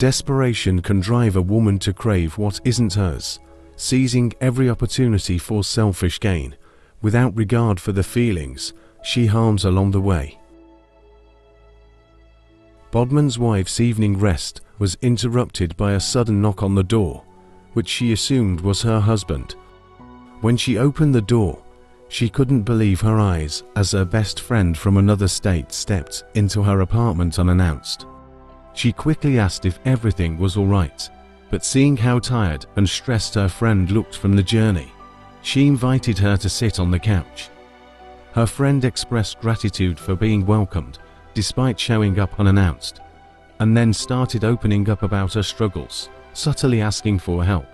Desperation can drive a woman to crave what isn't hers, seizing every opportunity for selfish gain, without regard for the feelings she harms along the way. Bhadman's wife's evening rest was interrupted by a sudden knock on the door, which she assumed was her husband. When she opened the door, she couldn't believe her eyes as her best friend from another state stepped into her apartment unannounced. She quickly asked if everything was all right, but seeing how tired and stressed her friend looked from the journey, she invited her to sit on the couch. Her friend expressed gratitude for being welcomed despite showing up unannounced, and then started opening up about her struggles, subtly asking for help.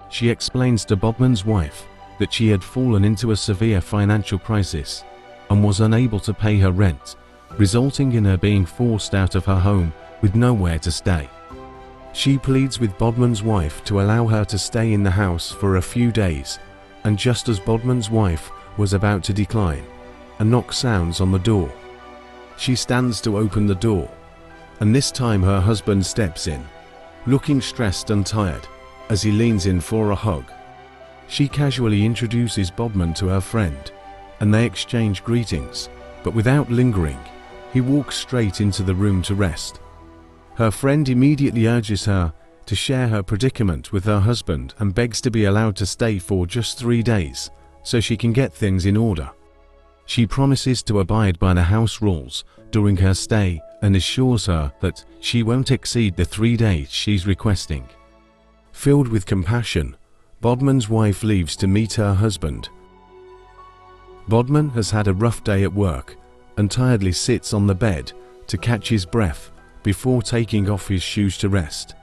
She explains to Bhadman's wife that she had fallen into a severe financial crisis and was unable to pay her rent, resulting in her being forced out of her home with nowhere to stay. She pleads with Bhadman's wife to allow her to stay in the house for a few days, and just as Bhadman's wife was about to decline, a knock sounds on the door. She stands to open the door, and this time her husband steps in, looking stressed and tired as he leans in for a hug. She casually introduces Bhadman to her friend, and they exchange greetings, but without lingering, he walks straight into the room to rest. Her friend immediately urges her to share her predicament with her husband and begs to be allowed to stay for just 3 days so she can get things in order. She promises to abide by the house rules during her stay and assures her that she won't exceed the 3 days she's requesting. Filled with compassion, Bhadman's wife leaves to meet her husband. Bhadman has had a rough day at work and tiredly sits on the bed to catch his breath before taking off his shoes to rest.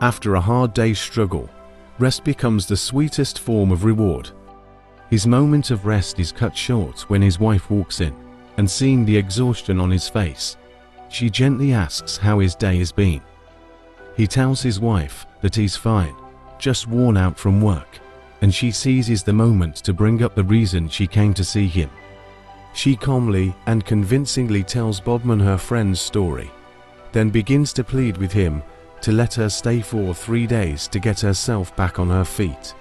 After a hard day's struggle, rest becomes the sweetest form of reward. His moment of rest is cut short when his wife walks in, and seeing the exhaustion on his face, she gently asks how his day has been. He tells his wife that he's fine, just worn out from work, and she seizes the moment to bring up the reason she came to see him. She calmly and convincingly tells Bhadman her friend's story, then begins to plead with him to let her stay for 3 days to get herself back on her feet.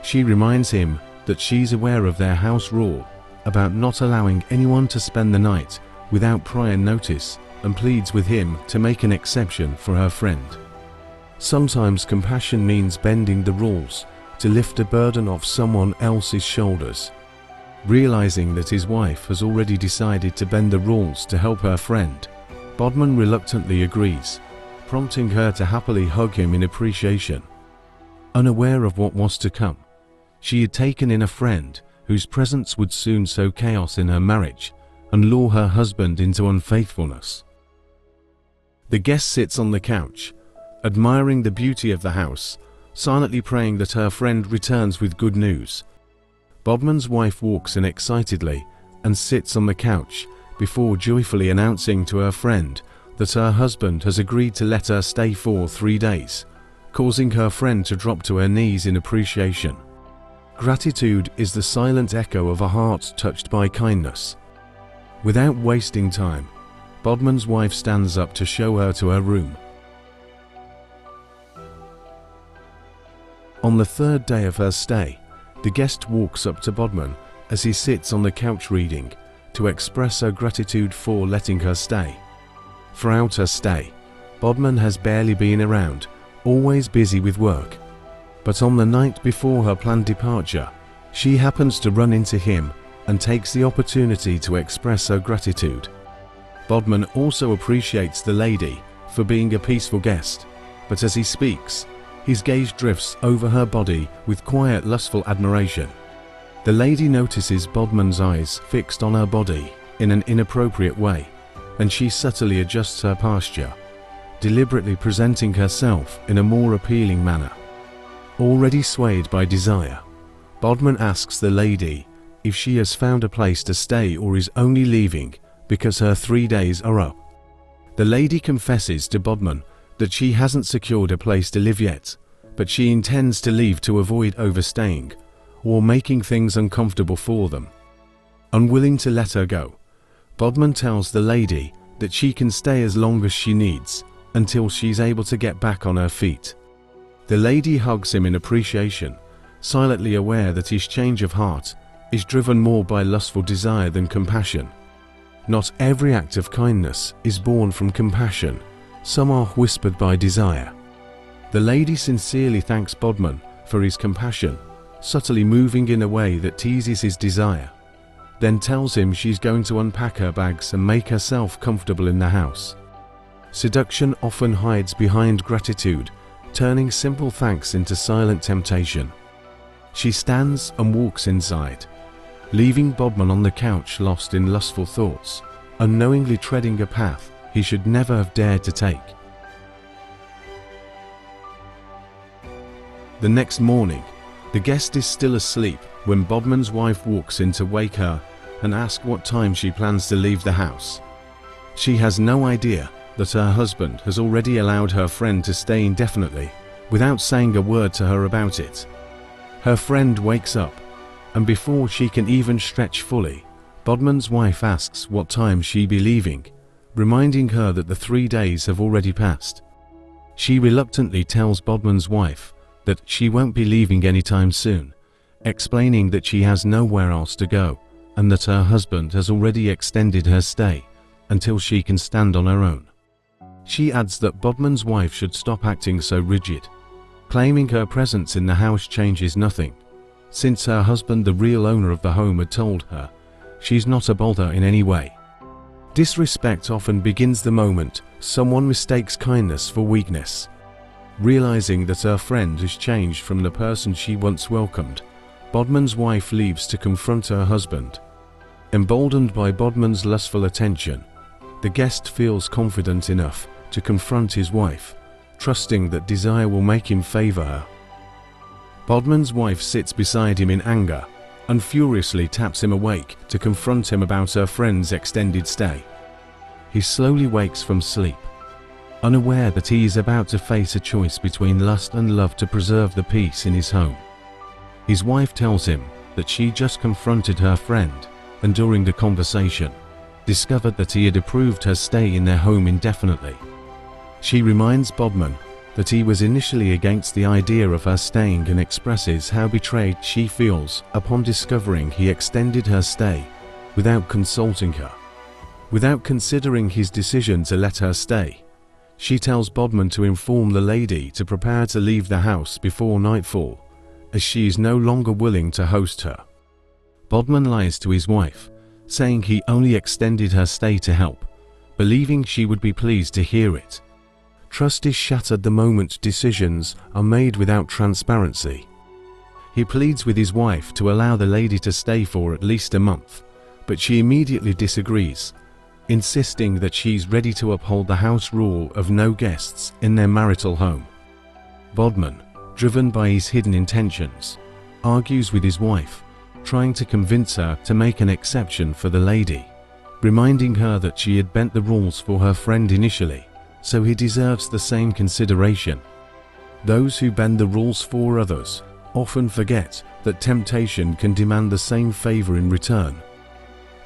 She reminds him that she's aware of their house rule about not allowing anyone to spend the night without prior notice, and pleads with him to make an exception for her friend. Sometimes compassion means bending the rules to lift a burden off someone else's shoulders. Realizing that his wife has already decided to bend the rules to help her friend, Bhadman reluctantly agrees, prompting her to happily hug him in appreciation. Unaware of what was to come, she had taken in a friend whose presence would soon sow chaos in her marriage and lure her husband into unfaithfulness. The guest sits on the couch, admiring the beauty of the house, silently praying that her friend returns with good news. Bhadman's wife walks in excitedly and sits on the couch before joyfully announcing to her friend that her husband has agreed to let her stay for 3 days, causing her friend to drop to her knees in appreciation. Gratitude is the silent echo of a heart touched by kindness. Without wasting time, Bhadman's wife stands up to show her to her room. On the 3rd day of her stay, the guest walks up to Bhadman as he sits on the couch reading to express her gratitude for letting her stay. Throughout her stay, Bhadman has barely been around, always busy with work. But on the night before her planned departure, she happens to run into him and takes the opportunity to express her gratitude. Bhadman also appreciates the lady for being a peaceful guest, but as he speaks, his gaze drifts over her body with quiet, lustful admiration. The lady notices Bhadman's eyes fixed on her body in an inappropriate way, and she subtly adjusts her posture, deliberately presenting herself in a more appealing manner. Already swayed by desire, Bhadman asks the lady if she has found a place to stay or is only leaving because her 3 days are up. The lady confesses to Bhadman that she hasn't secured a place to live yet, but she intends to leave to avoid overstaying or making things uncomfortable for them. Unwilling to let her go, Bhadman tells the lady that she can stay as long as she needs, until she's able to get back on her feet. The lady hugs him in appreciation, silently aware that his change of heart is driven more by lustful desire than compassion. Not every act of kindness is born from compassion. Some are whispered by desire. The lady sincerely thanks Bhadman for his compassion, subtly moving in a way that teases his desire, then tells him she's going to unpack her bags and make herself comfortable in the house. Seduction often hides behind gratitude, turning simple thanks into silent temptation. She stands and walks inside, leaving Bhadman on the couch lost in lustful thoughts, unknowingly treading a path he should never have dared to take. The next morning, the guest is still asleep when Bhadman's wife walks in to wake her and ask what time she plans to leave the house. She has no idea that her husband has already allowed her friend to stay indefinitely without saying a word to her about it. Her friend wakes up, and before she can even stretch fully, Bhadman's wife asks what time she'll be leaving, reminding her that the 3 days have already passed. She reluctantly tells Bhadman's wife that she won't be leaving anytime soon, explaining that she has nowhere else to go and that her husband has already extended her stay until she can stand on her own. She adds that Bhadman's wife should stop acting so rigid, claiming her presence in the house changes nothing, since her husband, the real owner of the home, had told her she's not a bother in any way. Disrespect often begins the moment someone mistakes kindness for weakness. Realizing that her friend has changed from the person she once welcomed, Bhadman's wife leaves to confront her husband. Emboldened by Bhadman's lustful attention, the guest feels confident enough to confront his wife, trusting that desire will make him favor her. Bhadman's wife sits beside him in anger and furiously taps him awake to confront him about her friend's extended stay. He slowly wakes from sleep, unaware that he is about to face a choice between lust and love to preserve the peace in his home. His wife tells him that she just confronted her friend and during the conversation discovered that he had approved her stay in their home indefinitely. She reminds Bhadman that he was initially against the idea of her staying and expresses how betrayed she feels upon discovering he extended her stay without consulting her. Without considering his decision to let her stay, she tells Bhadman to inform the lady to prepare to leave the house before nightfall, as she is no longer willing to host her. Bhadman lies to his wife, saying he only extended her stay to help, believing she would be pleased to hear it. Trust is shattered the moment decisions are made without transparency. He pleads with his wife to allow the lady to stay for at least a month, but she immediately disagrees, insisting that she's ready to uphold the house rule of no guests in their marital home. Bhadman, driven by his hidden intentions, argues with his wife, trying to convince her to make an exception for the lady, reminding her that she had bent the rules for her friend initially, so he deserves the same consideration. Those who bend the rules for others often forget that temptation can demand the same favor in return.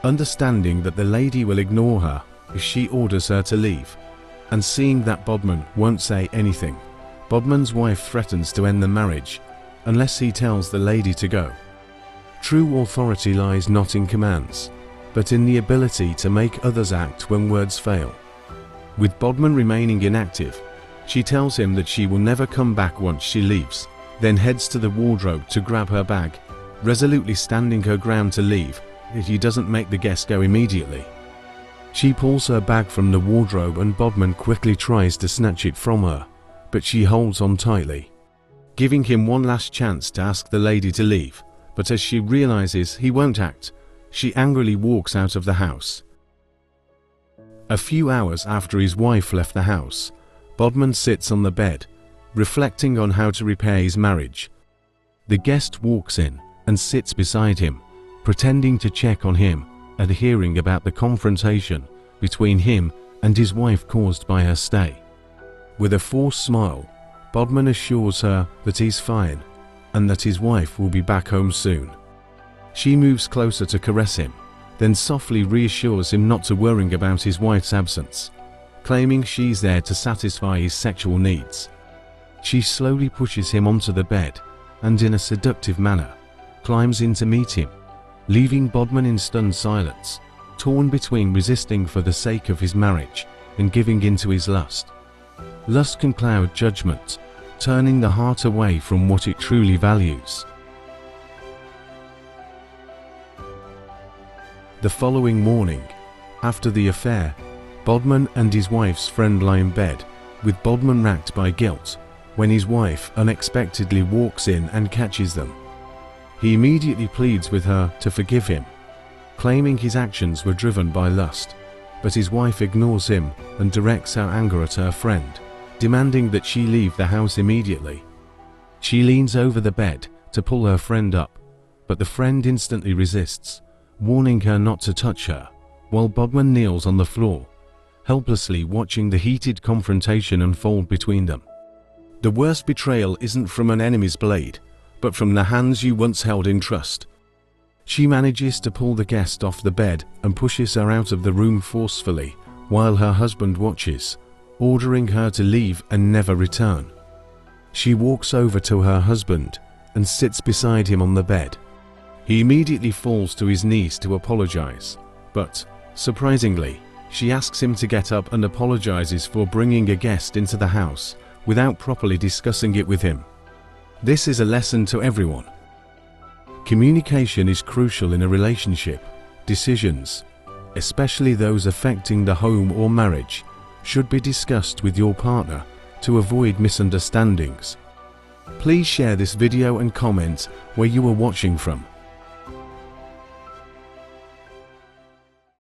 Understanding that the lady will ignore her if she orders her to leave, and seeing that Bhadman won't say anything, Bhadman's wife threatens to end the marriage unless he tells the lady to go. True authority lies not in commands, but in the ability to make others act when words fail. With Bhadman remaining inactive, she tells him that she will never come back once she leaves, then heads to the wardrobe to grab her bag, resolutely standing her ground to leave if he doesn't make the guest go immediately. She pulls her bag from the wardrobe and Bhadman quickly tries to snatch it from her, but she holds on tightly, giving him one last chance to ask the lady to leave, but as she realizes he won't act, she angrily walks out of the house. A few hours after his wife left the house, Bhadman sits on the bed, reflecting on how to repair his marriage. The guest walks in and sits beside him, pretending to check on him and hearing about the confrontation between him and his wife caused by her stay. With a forced smile, Bhadman assures her that he's fine and that his wife will be back home soon. She moves closer to caress him, then softly reassures him not to worry about his wife's absence, claiming she's there to satisfy his sexual needs. She slowly pushes him onto the bed and, in a seductive manner, climbs in to meet him, leaving Bhadman in stunned silence, torn between resisting for the sake of his marriage and giving in to his lust. Lust can cloud judgment, turning the heart away from what it truly values. The following morning, after the affair, Bhadman and his wife's friend lie in bed, with Bhadman racked by guilt, when his wife unexpectedly walks in and catches them. He immediately pleads with her to forgive him, claiming his actions were driven by lust, but his wife ignores him and directs her anger at her friend, demanding that she leave the house immediately. She leans over the bed to pull her friend up, but the friend instantly resists, warning her not to touch her, while Bhadman kneels on the floor, helplessly watching the heated confrontation unfold between them. The worst betrayal isn't from an enemy's blade, but from the hands you once held in trust. She manages to pull the guest off the bed and pushes her out of the room forcefully, while her husband watches, ordering her to leave and never return. She walks over to her husband and sits beside him on the bed. He immediately falls to his knees to apologize, but, surprisingly, she asks him to get up and apologizes for bringing a guest into the house without properly discussing it with him. This is a lesson to everyone. Communication is crucial in a relationship. Decisions, especially those affecting the home or marriage, should be discussed with your partner to avoid misunderstandings. Please share this video and comment where you are watching from.